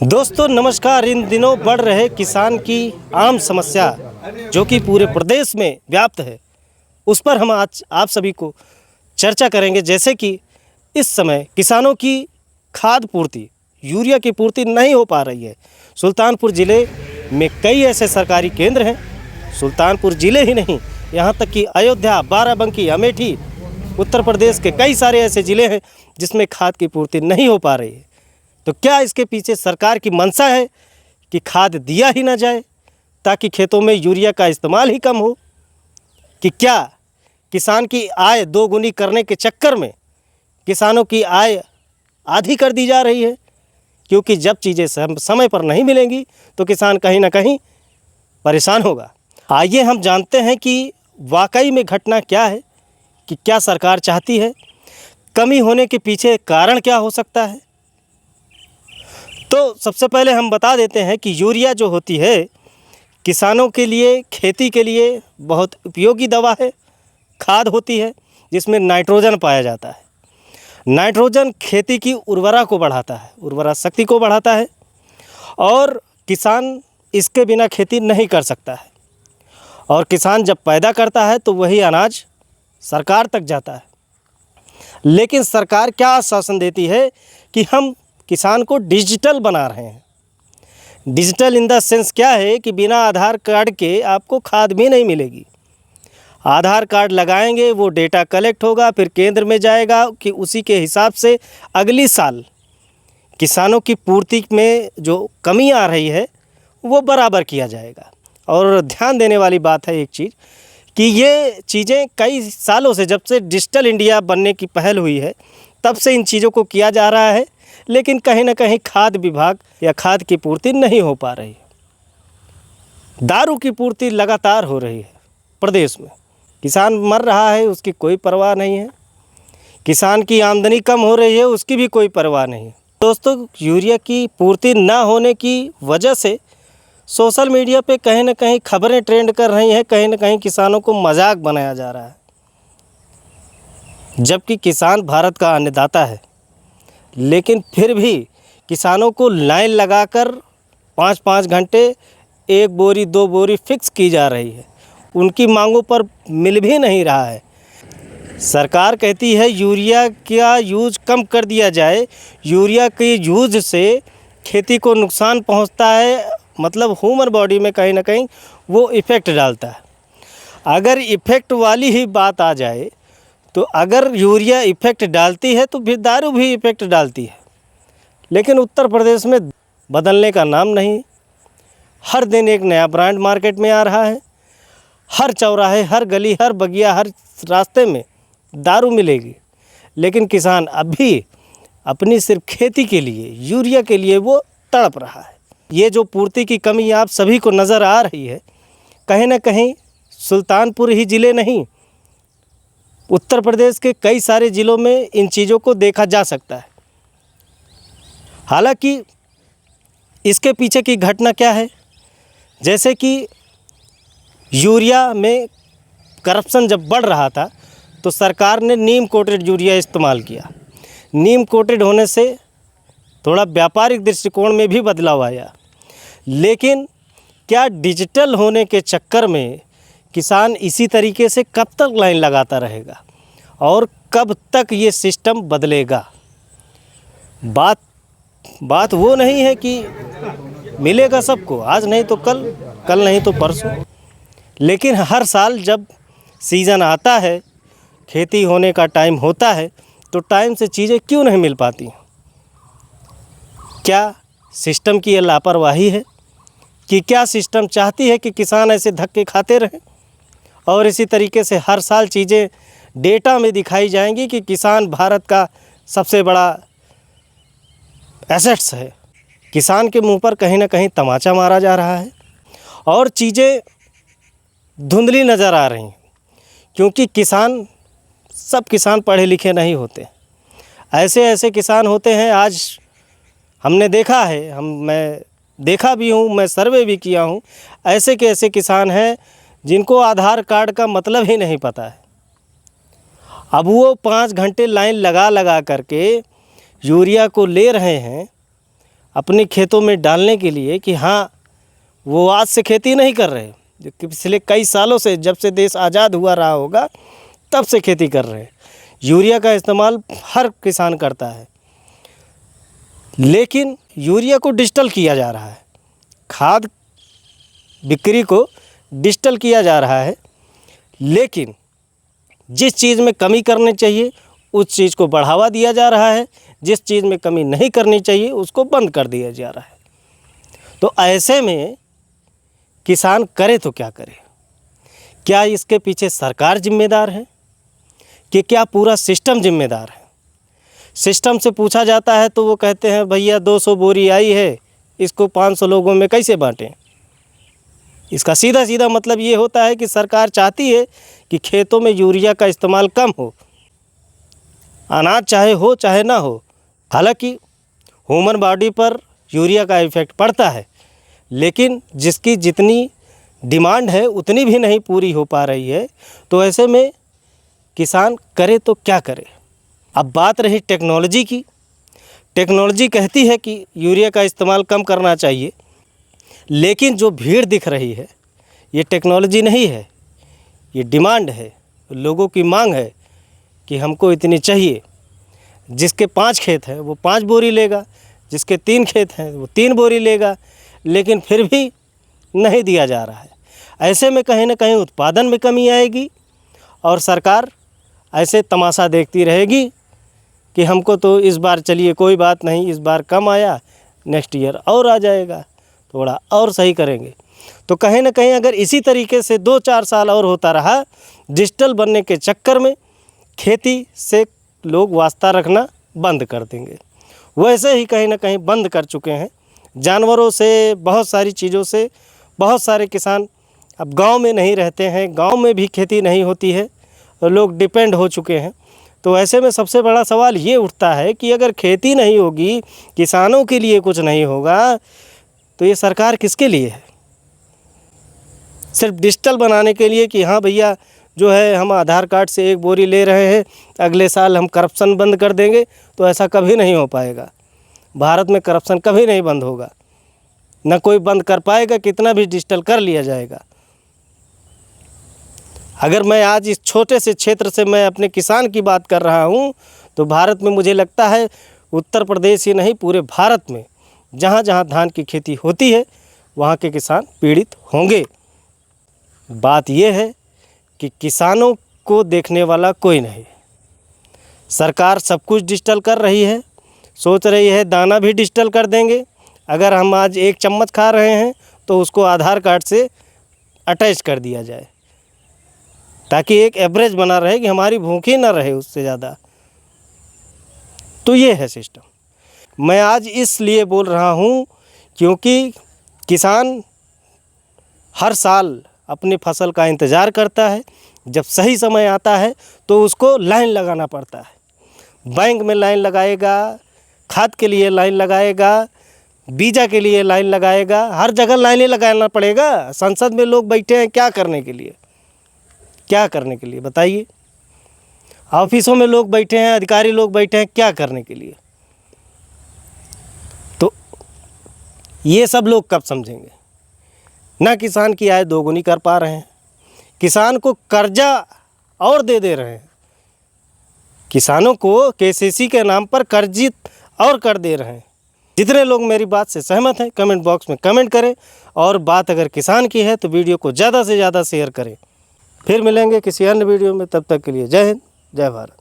दोस्तों नमस्कार। इन दिनों बढ़ रहे किसान की आम समस्या जो कि पूरे प्रदेश में व्याप्त है, उस पर हम आज आप सभी को चर्चा करेंगे। जैसे कि इस समय किसानों की खाद पूर्ति, यूरिया की पूर्ति नहीं हो पा रही है। सुल्तानपुर ज़िले में कई ऐसे सरकारी केंद्र हैं, सुल्तानपुर ज़िले ही नहीं, यहाँ तक कि अयोध्या, बाराबंकी, अमेठी, उत्तर प्रदेश के कई सारे ऐसे ज़िले हैं जिसमें खाद की पूर्ति नहीं हो पा रही है। तो क्या इसके पीछे सरकार की मंशा है कि खाद दिया ही ना जाए ताकि खेतों में यूरिया का इस्तेमाल ही कम हो? कि क्या किसान की आय दोगुनी करने के चक्कर में किसानों की आय आधी कर दी जा रही है? क्योंकि जब चीज़ें समय पर नहीं मिलेंगी तो किसान कहीं ना कहीं परेशान होगा। आइए हम जानते हैं कि वाकई में घटना क्या है, कि क्या सरकार चाहती है, कमी होने के पीछे कारण क्या हो सकता है। तो सबसे पहले हम बता देते हैं कि यूरिया जो होती है किसानों के लिए, खेती के लिए बहुत उपयोगी दवा है, खाद होती है जिसमें नाइट्रोजन पाया जाता है। नाइट्रोजन खेती की उर्वरा को बढ़ाता है, उर्वरा शक्ति को बढ़ाता है और किसान इसके बिना खेती नहीं कर सकता है। और किसान जब पैदा करता है तो वही अनाज सरकार तक जाता है। लेकिन सरकार क्या आश्वासन देती है कि हम किसान को डिजिटल बना रहे हैं। डिजिटल इन द सेंस क्या है कि बिना आधार कार्ड के आपको खाद भी नहीं मिलेगी। आधार कार्ड लगाएंगे, वो डेटा कलेक्ट होगा, फिर केंद्र में जाएगा कि उसी के हिसाब से अगली साल किसानों की पूर्ति में जो कमी आ रही है वो बराबर किया जाएगा। और ध्यान देने वाली बात है एक चीज़ कि ये चीज़ें कई सालों से, जब से डिजिटल इंडिया बनने की पहल हुई है तब से इन चीज़ों को किया जा रहा है, लेकिन कहीं ना कहीं खाद विभाग या खाद की पूर्ति नहीं हो पा रही है। दारू की पूर्ति लगातार हो रही है प्रदेश में, किसान मर रहा है उसकी कोई परवाह नहीं है। किसान की आमदनी कम हो रही है उसकी भी कोई परवाह नहीं है। दोस्तों, यूरिया की पूर्ति ना होने की वजह से सोशल मीडिया पे कहीं ना कहीं खबरें ट्रेंड कर रही हैं, कहीं ना कहीं किसानों को मजाक बनाया जा रहा है, जबकि किसान भारत का अन्नदाता है। लेकिन फिर भी किसानों को लाइन लगाकर 5-5 घंटे 1 बोरी 2 बोरी फिक्स की जा रही है, उनकी मांगों पर मिल भी नहीं रहा है। सरकार कहती है यूरिया का यूज़ कम कर दिया जाए, यूरिया के यूज़ से खेती को नुकसान पहुंचता है, मतलब ह्यूमन बॉडी में कहीं ना कहीं वो इफ़ेक्ट डालता है। अगर इफ़ेक्ट वाली ही बात आ जाए तो अगर यूरिया इफ़ेक्ट डालती है तो फिर दारू भी इफ़ेक्ट डालती है। लेकिन उत्तर प्रदेश में बदलने का नाम नहीं। हर दिन एक नया ब्रांड मार्केट में आ रहा है। हर चौराहे, हर गली, हर बगिया, हर रास्ते में दारू मिलेगी। लेकिन किसान अब भी अपनी सिर्फ खेती के लिए, यूरिया के लिए वो तड़प रहा है। ये जो पूर्ति की कमी आप सभी को नज़र आ रही है, कहीं ना कहीं सुल्तानपुर ही ज़िले नहीं, उत्तर प्रदेश के कई सारे ज़िलों में इन चीज़ों को देखा जा सकता है। हालांकि इसके पीछे की घटना क्या है, जैसे कि यूरिया में करप्शन जब बढ़ रहा था तो सरकार ने नीम कोटेड यूरिया इस्तेमाल किया। नीम कोटेड होने से थोड़ा व्यापारिक दृष्टिकोण में भी बदलाव आया। लेकिन क्या डिजिटल होने के चक्कर में किसान इसी तरीके से कब तक लाइन लगाता रहेगा और कब तक ये सिस्टम बदलेगा? बात वो नहीं है कि मिलेगा सबको, आज नहीं तो कल, कल नहीं तो परसों। लेकिन हर साल जब सीज़न आता है, खेती होने का टाइम होता है, तो टाइम से चीज़ें क्यों नहीं मिल पाती? क्या सिस्टम की ये लापरवाही है कि क्या सिस्टम चाहती है कि किसान ऐसे धक्के खाते रहें और इसी तरीके से हर साल चीज़ें डेटा में दिखाई जाएंगी कि किसान भारत का सबसे बड़ा एसेट्स है? किसान के मुंह पर कहीं ना कहीं तमाचा मारा जा रहा है और चीज़ें धुंधली नज़र आ रही हैं, क्योंकि सब किसान पढ़े लिखे नहीं होते। ऐसे किसान होते हैं, आज हमने देखा है, मैं देखा भी हूँ, मैं सर्वे भी किया हूँ, ऐसे के ऐसे किसान हैं जिनको आधार कार्ड का मतलब ही नहीं पता है। अब वो 5 घंटे लाइन लगा करके यूरिया को ले रहे हैं अपने खेतों में डालने के लिए कि हाँ वो आज से खेती नहीं कर रहे, जो कि पिछले कई सालों से, जब से देश आज़ाद हुआ रहा होगा तब से खेती कर रहे हैं। यूरिया का इस्तेमाल हर किसान करता है, लेकिन यूरिया को डिजिटल किया जा रहा है, खाद बिक्री को डिजिटल किया जा रहा है, लेकिन जिस चीज़ में कमी करनी चाहिए उस चीज़ को बढ़ावा दिया जा रहा है, जिस चीज़ में कमी नहीं करनी चाहिए उसको बंद कर दिया जा रहा है। तो ऐसे में किसान करे तो क्या करे? क्या इसके पीछे सरकार जिम्मेदार है कि क्या पूरा सिस्टम जिम्मेदार है? सिस्टम से पूछा जाता है तो वो कहते हैं भैया 200 बोरी आई है, इसको 500 लोगों में कैसे बांटें? इसका सीधा सीधा मतलब ये होता है कि सरकार चाहती है कि खेतों में यूरिया का इस्तेमाल कम हो, अनाज चाहे हो चाहे ना हो। हालांकि ह्यूमन बॉडी पर यूरिया का इफ़ेक्ट पड़ता है, लेकिन जिसकी जितनी डिमांड है उतनी भी नहीं पूरी हो पा रही है। तो ऐसे में किसान करे तो क्या करे? अब बात रही टेक्नोलॉजी की। टेक्नोलॉजी कहती है कि यूरिया का इस्तेमाल कम करना चाहिए, लेकिन जो भीड़ दिख रही है ये टेक्नोलॉजी नहीं है, ये डिमांड है, लोगों की मांग है कि हमको इतनी चाहिए। जिसके 5 खेत हैं वो 5 बोरी लेगा, जिसके 3 खेत हैं वो 3 बोरी लेगा, लेकिन फिर भी नहीं दिया जा रहा है। ऐसे में कहीं ना कहीं उत्पादन में कमी आएगी और सरकार ऐसे तमाशा देखती रहेगी कि हमको तो इस बार चलिए कोई बात नहीं, इस बार कम आया, नेक्स्ट ईयर और आ जाएगा, थोड़ा और सही करेंगे। तो कहीं ना कहीं अगर इसी तरीके से 2-4 साल और होता रहा, डिजिटल बनने के चक्कर में खेती से लोग वास्ता रखना बंद कर देंगे। वैसे ही कहीं ना कहीं बंद कर चुके हैं। जानवरों से, बहुत सारी चीज़ों से बहुत सारे किसान अब गांव में नहीं रहते हैं, गांव में भी खेती नहीं होती है, लोग डिपेंड हो चुके हैं। तो ऐसे में सबसे बड़ा सवाल ये उठता है कि अगर खेती नहीं होगी, किसानों के लिए कुछ नहीं होगा, तो ये सरकार किसके लिए है? सिर्फ डिजिटल बनाने के लिए कि हाँ भैया जो है हम आधार कार्ड से 1 बोरी ले रहे हैं, अगले साल हम करप्शन बंद कर देंगे। तो ऐसा कभी नहीं हो पाएगा। भारत में करप्शन कभी नहीं बंद होगा, ना कोई बंद कर पाएगा, कितना भी डिजिटल कर लिया जाएगा। अगर मैं आज इस छोटे से क्षेत्र से मैं अपने किसान की बात कर रहा हूँ, तो भारत में मुझे लगता है उत्तर प्रदेश ही नहीं पूरे भारत में जहाँ जहाँ धान की खेती होती है वहाँ के किसान पीड़ित होंगे। बात यह है कि किसानों को देखने वाला कोई नहीं। सरकार सब कुछ डिजिटल कर रही है, सोच रही है दाना भी डिजिटल कर देंगे। अगर हम आज 1 चम्मच खा रहे हैं तो उसको आधार कार्ड से अटैच कर दिया जाए, ताकि एक एवरेज बना रहे कि हमारी भूख ही ना रहे उससे ज़्यादा। तो ये है सिस्टम। मैं आज इसलिए बोल रहा हूँ क्योंकि किसान हर साल अपनी फसल का इंतज़ार करता है। जब सही समय आता है तो उसको लाइन लगाना पड़ता है। बैंक में लाइन लगाएगा, खाद के लिए लाइन लगाएगा, बीजा के लिए लाइन लगाएगा, हर जगह लाइनें लगाना पड़ेगा। संसद में लोग बैठे हैं क्या करने के लिए? क्या करने के लिए बताइए? ऑफिसों में लोग बैठे हैं, अधिकारी लोग बैठे हैं, क्या करने के लिए? तो ये सब लोग कब समझेंगे? ना किसान की आय दोगुनी कर पा रहे हैं, किसान को कर्जा और दे रहे हैं, किसानों को केसीसी के नाम पर कर्जित और कर दे रहे हैं। जितने लोग मेरी बात से सहमत हैं कमेंट बॉक्स में कमेंट करें, और बात अगर किसान की है तो वीडियो को ज़्यादा से ज़्यादा शेयर करें। फिर मिलेंगे किसी अन्य वीडियो में, तब तक के लिए जय हिंद, जय भारत।